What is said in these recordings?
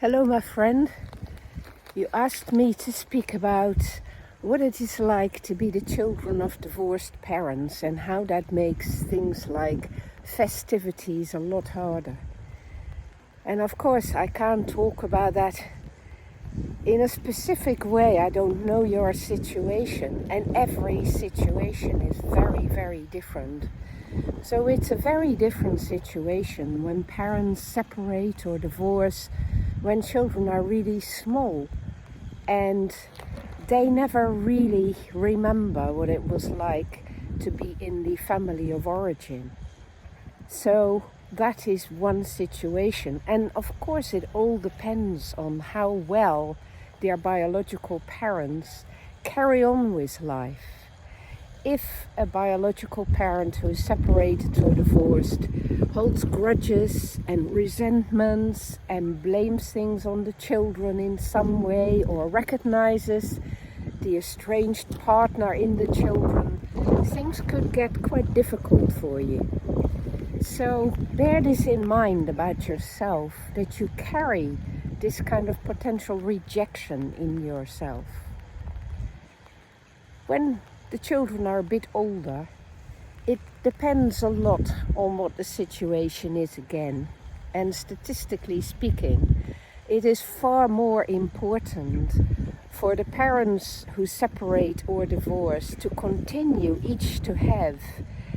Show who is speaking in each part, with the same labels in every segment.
Speaker 1: Hello, my friend. You asked me to speak about what it is like to be the children of divorced parents and how that makes things like festivities a lot harder. And of course, I can't talk about that in a specific way. I don't know your situation, and every situation is very, very different. So it's a very different situation when parents separate or divorce, when children are really small and they never really remember what it was like to be in the family of origin. So that is one situation. And of course it all depends on how well their biological parents carry on with life. If a biological parent who is separated or divorced holds grudges and resentments and blames things on the children in some way, or recognizes the estranged partner in the children, things could get quite difficult for you. So bear this in mind about yourself, that you carry this kind of potential rejection in yourself. When the children are a bit older, it depends a lot on what the situation is again. And statistically speaking, it is far more important for the parents who separate or divorce to continue each to have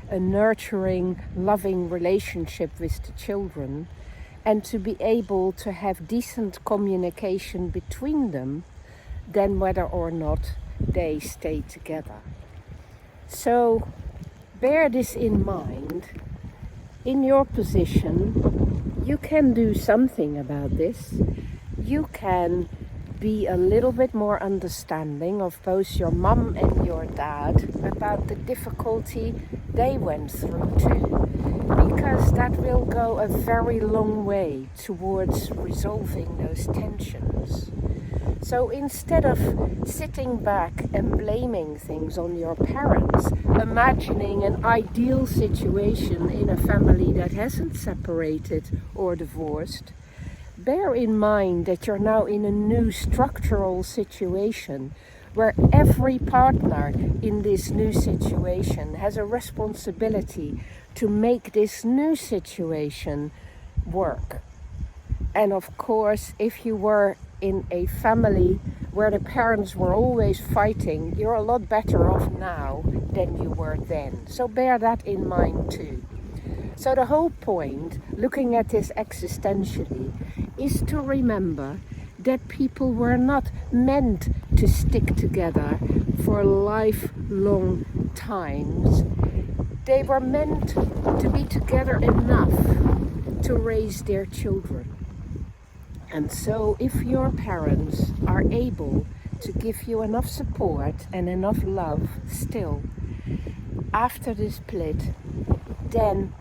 Speaker 1: a nurturing, loving relationship with the children and to be able to have decent communication between them than whether or not they stay together. So bear this in mind. In your position, you can do something about this. You can be a little bit more understanding of both your mum and your dad about the difficulty they went through too, because that will go a very long way towards resolving those tensions. So instead of sitting back and blaming things on your parents, imagining an ideal situation in a family that hasn't separated or divorced, bear in mind that you're now in a new structural situation where every partner in this new situation has a responsibility to make this new situation work. And of course, if you were in a family where the parents were always fighting, you're a lot better off now than you were then. So bear that in mind too. So the whole point, looking at this existentially, is to remember that people were not meant to stick together for lifelong times. They were meant to be together enough to raise their children. And so if your parents are able to give you enough support and enough love still after the split, then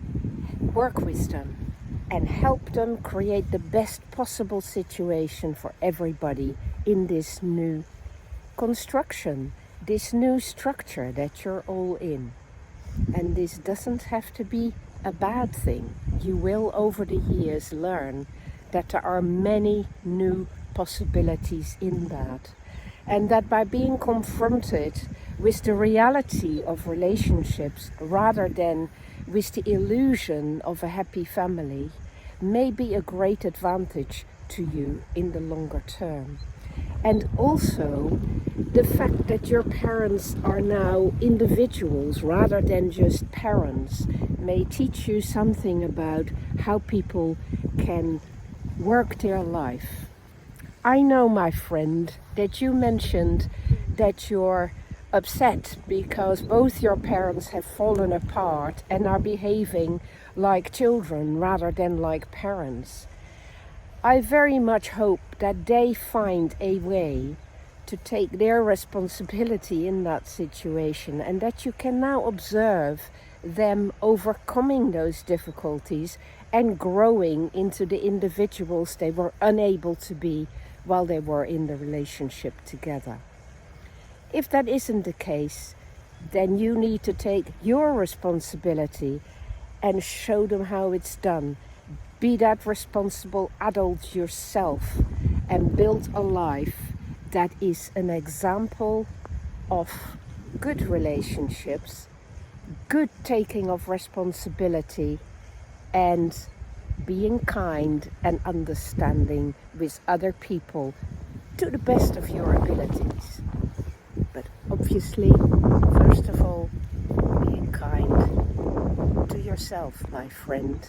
Speaker 1: work with them and help them create the best possible situation for everybody in this new construction, this new structure that you're all in. And this doesn't have to be a bad thing. You will over the years learn that there are many new possibilities in that. And that by being confronted with the reality of relationships rather than with the illusion of a happy family may be a great advantage to you in the longer term. And also the fact that your parents are now individuals rather than just parents may teach you something about how people can work their life. I know, my friend, that you mentioned that you're upset because both your parents have fallen apart and are behaving like children rather than like parents. I very much hope that they find a way to take their responsibility in that situation, and that you can now observe them overcoming those difficulties and growing into the individuals they were unable to be while they were in the relationship together. If that isn't the case, then you need to take your responsibility and show them how it's done. Be that responsible adult yourself and build a life that is an example of good relationships, good taking of responsibility, and being kind and understanding with other people to the best of your abilities. But obviously, first of all, being kind to yourself, my friend.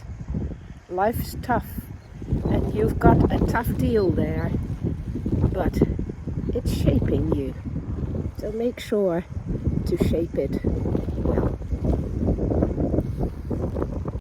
Speaker 1: Life is tough, and you've got a tough deal there, but it's shaping you. So make sure to shape it